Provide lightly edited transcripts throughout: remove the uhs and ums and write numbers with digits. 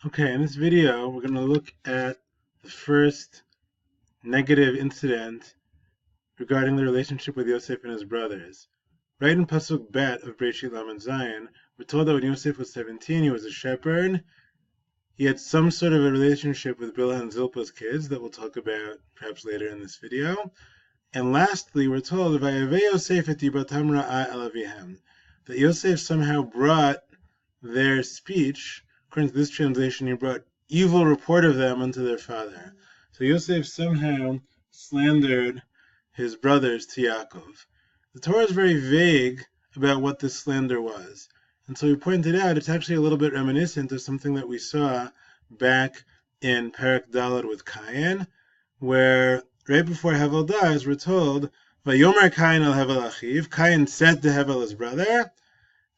Okay, in this video, we're going to look at the first negative incident regarding the relationship with Yosef and his brothers. Right in Pasuk Bet of Breshit Lamed Zayin, we're told that when Yosef was 17, he was a shepherd. He had some sort of a relationship with Bilhah and Zilpah's kids that we'll talk about perhaps later in this video. And lastly, we're told Vayaveh Yosef et dibratam ra'a el avihem, that Yosef somehow brought their speech, according to this translation, he brought evil report of them unto their father. So Yosef somehow slandered his brothers to Yaakov. The Torah is very vague about what this slander was. And so we pointed out it's actually a little bit reminiscent of something that we saw back in Perek Daled with Cain, where right before Hevel dies, we're told, Vayomer Cain el Hevel achiv, Cain said to Hevel his brother,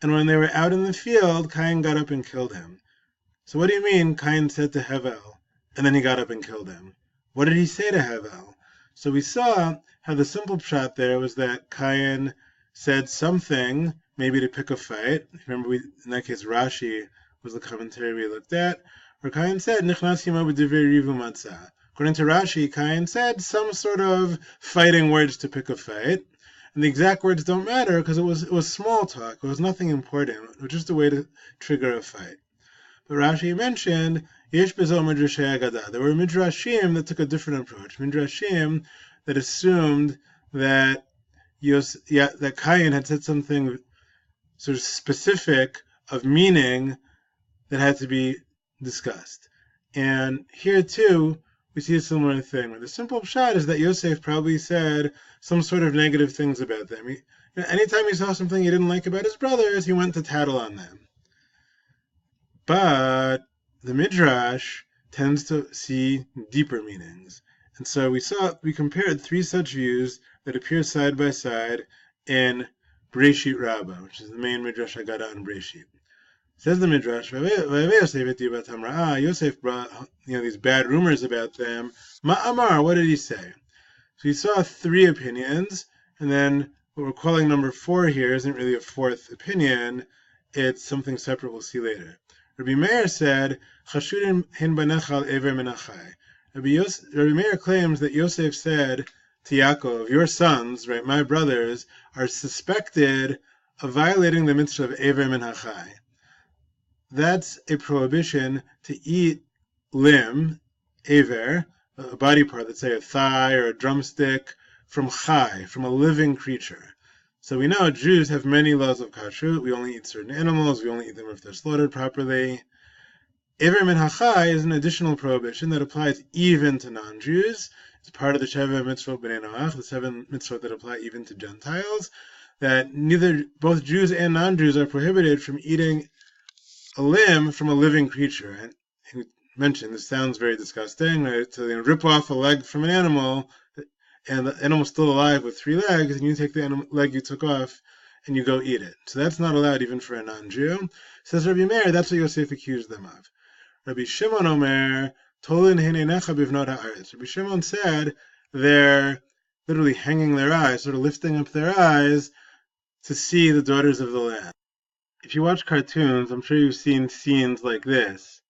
and when they were out in the field, Cain got up and killed him. So what do you mean Cain said to Hevel, and then he got up and killed him? What did he say to Hevel? So we saw how the simple pshat there was that Cain said something, maybe to pick a fight. Remember, in that case, Rashi was the commentary we looked at, where Cain said, Nichnas yimo b'divrei rivu matzah. According to Rashi, Cain said some sort of fighting words to pick a fight. And the exact words don't matter because it was small talk. It was nothing important. It was just a way to trigger a fight. But Rashi mentioned Yesh bezo midrashei agada. There were midrashim that took a different approach. Midrashim that assumed that that Cain had said something sort of specific of meaning that had to be discussed. And here too, we see a similar thing. The simple pshat is that Yosef probably said some sort of negative things about them. Anytime he saw something he didn't like about his brothers, he went to tattle on them. But the Midrash tends to see deeper meanings. And so we compared three such views that appear side by side in Breshit Rabbah, which is the main Midrash Haggadah on Breshit. Says the Midrash, Yosef brought these bad rumors about them. Ma'amar, what did he say? So he saw three opinions, and then what we're calling number 4 here isn't really a fourth opinion, it's something separate we'll see later. Rabbi Meir said, Chashudim hin banechal ever menachai. Rabbi Meir claims that Yosef said to Yaakov, your sons, right, my brothers, are suspected of violating the mitzvah of ever menachai. That's a prohibition to eat limb, aver, a body part, let's say a thigh or a drumstick, from chai, from a living creature. So we know Jews have many laws of kashrut. We only eat certain animals. We only eat them if they're slaughtered properly. Aver min hachai is an additional prohibition that applies even to non-Jews. It's part of the Sheva mitzvot b'nei Noach, the 7 mitzvot that apply even to Gentiles, that both Jews and non-Jews are prohibited from eating a limb from a living creature. And he mentioned this sounds very disgusting, right? So they rip off a leg from an animal, and the animal's still alive with 3 legs, and you take the leg you took off and you go eat it. So that's not allowed even for a non-Jew. Says Rabbi Meir, that's what Yosef accused them of. Rabbi Shimon Omer, Tolin heinenecha bivnot haaretz. Rabbi Shimon said they're literally hanging their eyes, sort of lifting up their eyes to see the daughters of the land. If you watch cartoons, I'm sure you've seen scenes like this.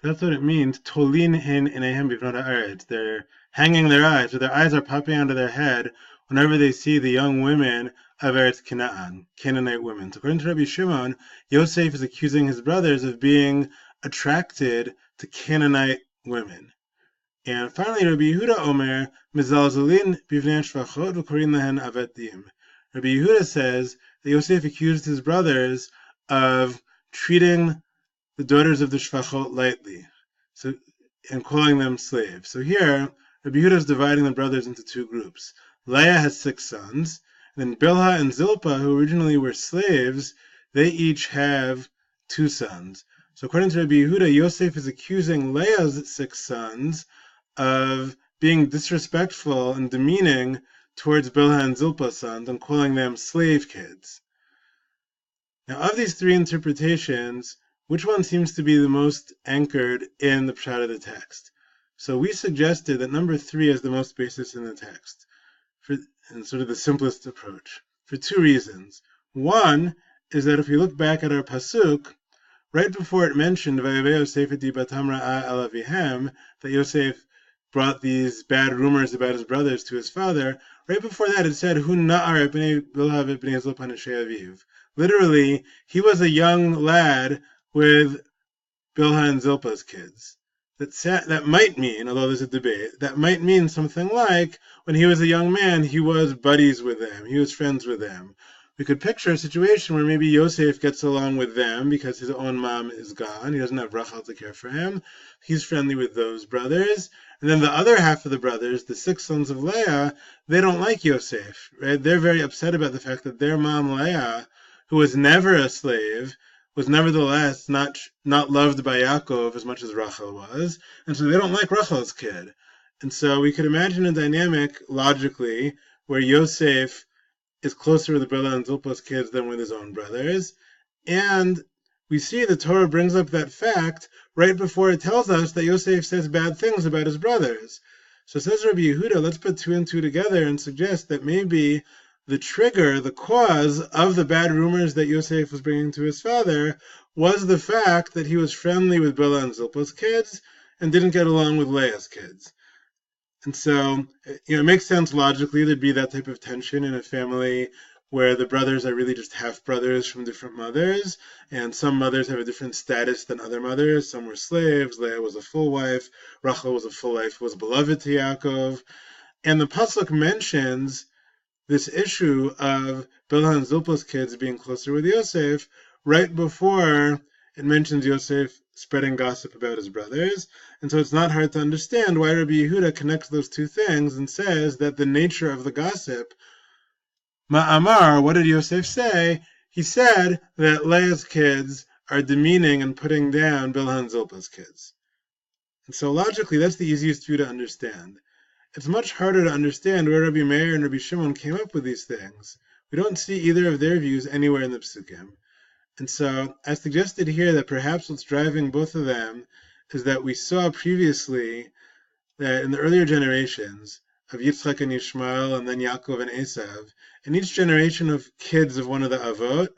So that's what it means. Tolin hin enehem bivnot haaretz. They're hanging their eyes, so their eyes are popping out of their head whenever they see the young women of Eretz Canaan, Canaanite women. So according to Rabbi Shimon, Yosef is accusing his brothers of being attracted to Canaanite women. And finally, Rabbi Yehuda Omer, Mizalzalin bivnei shvachot v'korin lahen avetim. Rabbi Yehuda says that Yosef accused his brothers of treating the daughters of the shvachot lightly, and calling them slaves. So here, Rabbi Yehuda is dividing the brothers into 2 groups. Leah has 6 sons, and then Bilhah and Zilpah, who originally were slaves, they each have 2 sons. So according to Rabbi Yehuda, Yosef is accusing Leah's 6 sons of being disrespectful and demeaning towards Bilhah and Zilpah's sons and calling them slave kids. Now, of these 3 interpretations, which one seems to be the most anchored in the pshat of the text? So we suggested that number 3 is the most basis in the text, and sort of the simplest approach, for 2 reasons. One is that if we look back at our pasuk, right before it mentioned Vayaveh Yosef et dibatam ra'a el avihem, that Yosef brought these bad rumors about his brothers to his father, right before that it said, Hu na'ar b'nei bilhav et b'nei zilpan aviv. Literally, he was a young lad with Bilhah and Zilpah's kids. That might mean, although there's a debate, that might mean something like, when he was a young man, he was buddies with them, he was friends with them. We could picture a situation where maybe Yosef gets along with them because his own mom is gone, he doesn't have Rachel to care for him, he's friendly with those brothers, and then the other half of the brothers, the 6 sons of Leah, they don't like Yosef, right? They're very upset about the fact that their mom Leah, who was never a slave, was nevertheless not loved by Yaakov as much as Rachel was, and so they don't like Rachel's kid. And so we could imagine a dynamic, logically, where Yosef is closer with Bilhah and Zilpah's kids than with his own brothers, and we see the Torah brings up that fact right before it tells us that Yosef says bad things about his brothers. So says Rabbi Yehuda, let's put 2 and 2 together and suggest that maybe the trigger, the cause of the bad rumors that Yosef was bringing to his father was the fact that he was friendly with Bilhah and Zilpah's kids and didn't get along with Leah's kids. And so, it makes sense logically there'd be that type of tension in a family where the brothers are really just half-brothers from different mothers, and some mothers have a different status than other mothers. Some were slaves, Leah was a full wife, Rachel was a full wife, was beloved to Yaakov. And the pasuk mentions this issue of Bilhah and Zilpah's kids being closer with Yosef right before it mentions Yosef spreading gossip about his brothers. And so it's not hard to understand why Rabbi Yehuda connects those 2 things and says that the nature of the gossip, Ma'amar, what did Yosef say? He said that Leah's kids are demeaning and putting down Bilhah and Zilpah's kids. And so logically, that's the easiest view to understand. It's much harder to understand where Rabbi Meir and Rabbi Shimon came up with these things. We don't see either of their views anywhere in the Psukim. And so I suggested here that perhaps what's driving both of them is that we saw previously that in the earlier generations of Yitzchak and Yishmael and then Yaakov and Esav, in each generation of kids of one of the Avot,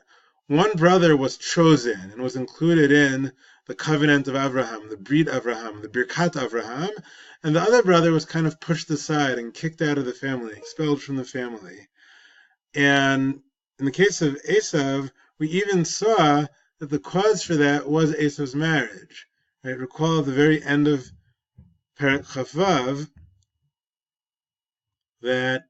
one brother was chosen and was included in the covenant of Abraham, the Brit Avraham, the Birkat Avraham, and the other brother was kind of pushed aside and kicked out of the family, expelled from the family. And in the case of Esav, we even saw that the cause for that was Esav's marriage. Right? Recall at the very end of Perek Chavav that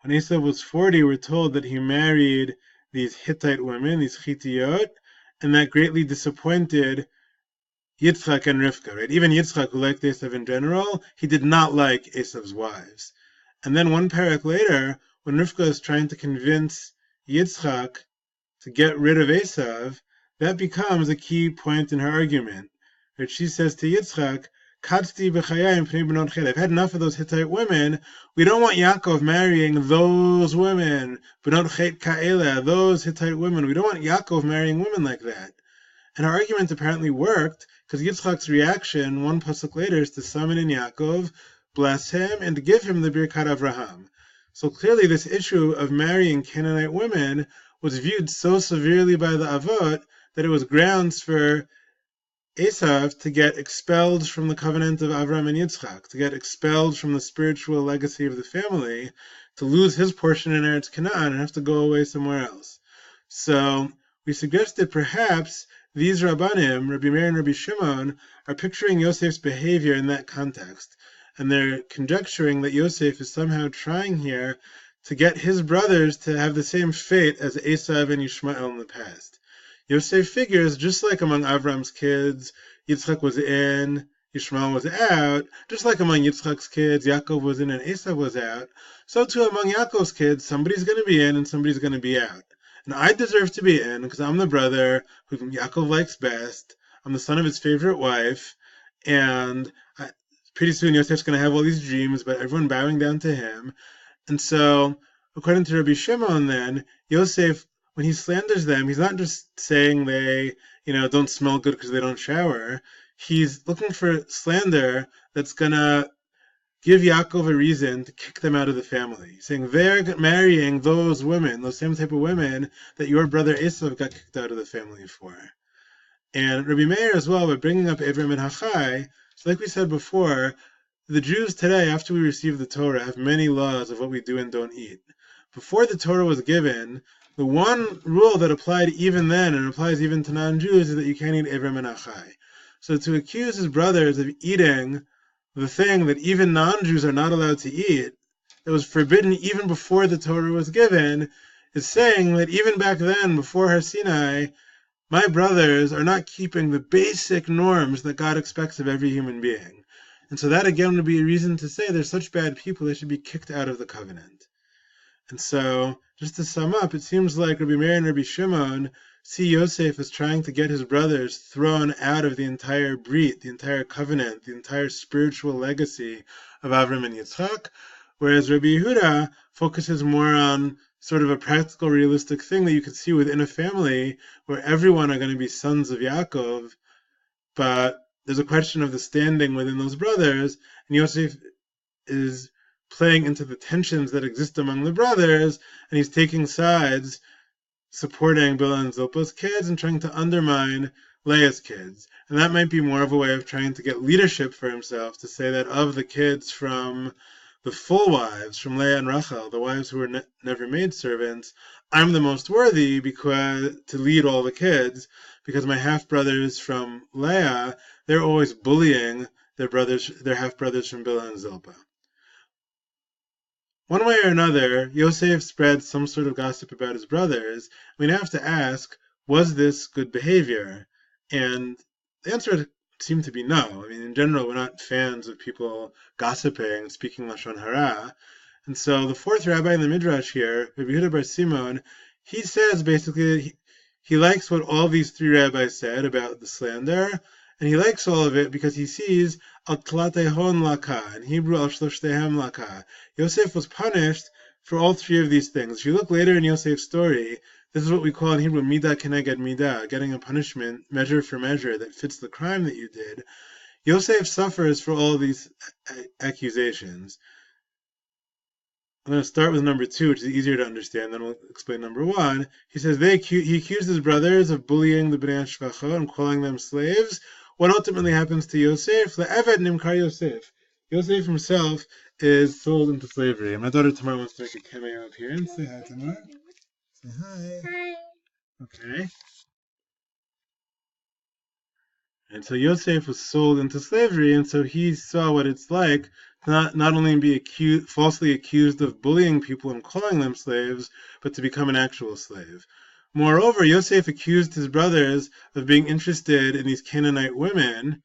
when Esav was 40, we're told that he married these Hittite women, these Chittiot, and that greatly disappointed Yitzchak and Rivka, right? Even Yitzchak, who liked Esav in general, he did not like Esav's wives. And then one parak later, when Rivka is trying to convince Yitzchak to get rid of Esav, that becomes a key point in her argument. Right? She says to Yitzchak, Katzti b'chayayim pnei b'not chet. I've had enough of those Hittite women. We don't want Yaakov marrying those women. B'not chet ka'ela, those Hittite women. We don't want Yaakov marrying women like that. And her argument apparently worked, because Yitzchak's reaction, one pasuk later, is to summon in Yaakov, bless him, and to give him the Birkat Avraham. So clearly this issue of marrying Canaanite women was viewed so severely by the Avot that it was grounds for Esav to get expelled from the covenant of Avraham and Yitzchak, to get expelled from the spiritual legacy of the family, to lose his portion in Eretz Canaan and have to go away somewhere else. So we suggested perhaps these Rabbanim, Rabbi Meir and Rabbi Shimon, are picturing Yosef's behavior in that context, and they're conjecturing that Yosef is somehow trying here to get his brothers to have the same fate as Esav and Yishmael in the past. Yosef figures, just like among Avram's kids, Yitzchak was in, Yishmael was out, just like among Yitzchak's kids, Yaakov was in and Esav was out, so too among Yaakov's kids, somebody's going to be in and somebody's going to be out. And I deserve to be in because I'm the brother who Yaakov likes best, I'm the son of his favorite wife, and pretty soon Yosef's going to have all these dreams about everyone bowing down to him. And so, according to Rabbi Shimon then, Yosef, when he slanders them, he's not just saying they, don't smell good because they don't shower. he's looking for slander that's going to give Yaakov a reason to kick them out of the family, saying they're marrying those women, those same type of women that your brother Esav got kicked out of the family for. And Rabbi Meir as well, by bringing up Abram and Hachai, so like we said before, the Jews today, after we receive the Torah, have many laws of what we do and don't eat. Before the Torah was given, the one rule that applied even then, and applies even to non-Jews, is that you can't eat Abram and Hachai. So to accuse his brothers of eating the thing that even non-Jews are not allowed to eat, that was forbidden even before the Torah was given, is saying that even back then, before Har Sinai, my brothers are not keeping the basic norms that God expects of every human being. And so that again would be a reason to say they're such bad people, they should be kicked out of the covenant. And so, just to sum up, it seems like Rabbi Meir and Rabbi Shimon see Yosef as trying to get his brothers thrown out of the entire brit, the entire covenant, the entire spiritual legacy of Avram and Yitzchak, whereas Rabbi Yehuda focuses more on sort of a practical, realistic thing that you could see within a family where everyone are going to be sons of Yaakov, but there's a question of the standing within those brothers, and Yosef is playing into the tensions that exist among the brothers, and he's taking sides, supporting Bilhah and Zilpah's kids and trying to undermine Leah's kids. And that might be more of a way of trying to get leadership for himself, to say that of the kids from the full wives, from Leah and Rachel, the wives who were never made servants, I'm the most worthy to lead all the kids, because my half-brothers from Leah, they're always bullying their half-brothers from Bilhah and Zilpah. One way or another, Yosef spread some sort of gossip about his brothers. We'd have to ask, was this good behavior? And the answer seemed to be no. I mean, in general, we're not fans of people gossiping, speaking Lashon Hara. And so the fourth rabbi in the Midrash here, Rabbi Yehuda bar Simon, he says basically that he likes what all these three rabbis said about the slander, and he likes all of it because he sees al tlatehon laka, in Hebrew al shloshtehem laka. Yosef was punished for all three of these things. If you look later in Yosef's story, this is what we call in Hebrew midah keneged midah, getting a punishment measure for measure that fits the crime that you did. Yosef suffers for all these accusations. I'm going to start with number 2, which is easier to understand, then we'll explain number 1. He says he accused his brothers of bullying the Bnei Shvacha and calling them slaves. What ultimately happens to Yosef? Le'eved nimkar Yosef. Yosef himself is sold into slavery. And my daughter Tamar wants to make a cameo appearance. Say hi, Tamar. Say hi. Hi. Okay. And so Yosef was sold into slavery, and so he saw what it's like to not only be falsely accused of bullying people and calling them slaves, but to become an actual slave. Moreover, Yosef accused his brothers of being interested in these Canaanite women,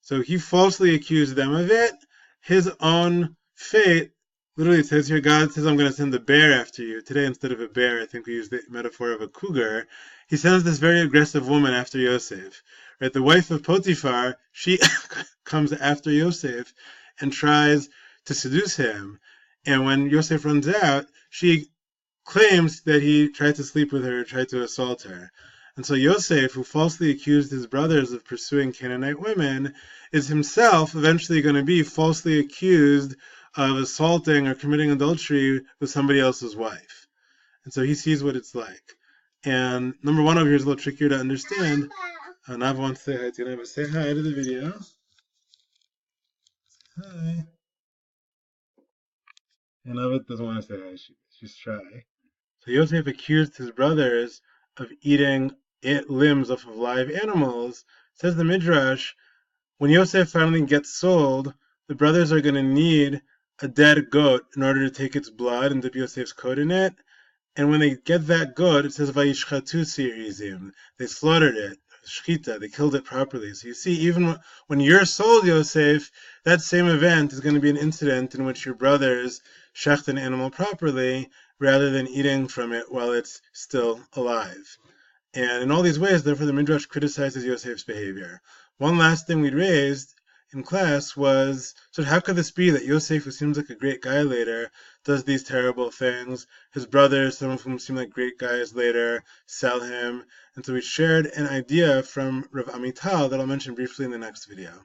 so he falsely accused them of it. His own fate, literally it says here, God says, I'm going to send a bear after you. Today, instead of a bear, I think we use the metaphor of a cougar. He sends this very aggressive woman after Yosef. Right? The wife of Potiphar, she comes after Yosef and tries to seduce him. And when Yosef runs out, she claims that he tried to sleep with her, tried to assault her. And so Yosef, who falsely accused his brothers of pursuing Canaanite women, is himself eventually going to be falsely accused of assaulting or committing adultery with somebody else's wife. And so he sees what it's like. And number 1 over here is a little trickier to understand. Nava wants to say hi to you. Say hi to the video. Say hi. And Nava doesn't want to say hi. She's shy. So Yosef accused his brothers of eating limbs off of live animals. Says the Midrash, when Yosef finally gets sold, the brothers are going to need a dead goat in order to take its blood and dip Yosef's coat in it. And when they get that goat, it says vayishchatu sirizim. They slaughtered it. Shchita, they killed it properly. So you see, even when you're sold, Yosef, that same event is going to be an incident in which your brothers shecht an animal properly, rather than eating from it while it's still alive. And in all these ways, therefore, the Midrash criticizes Yosef's behavior. One last thing we raised in class was, so how could this be that Yosef, who seems like a great guy later, does these terrible things? His brothers, some of whom seem like great guys later, sell him. And so we shared an idea from Rav Amital that I'll mention briefly in the next video.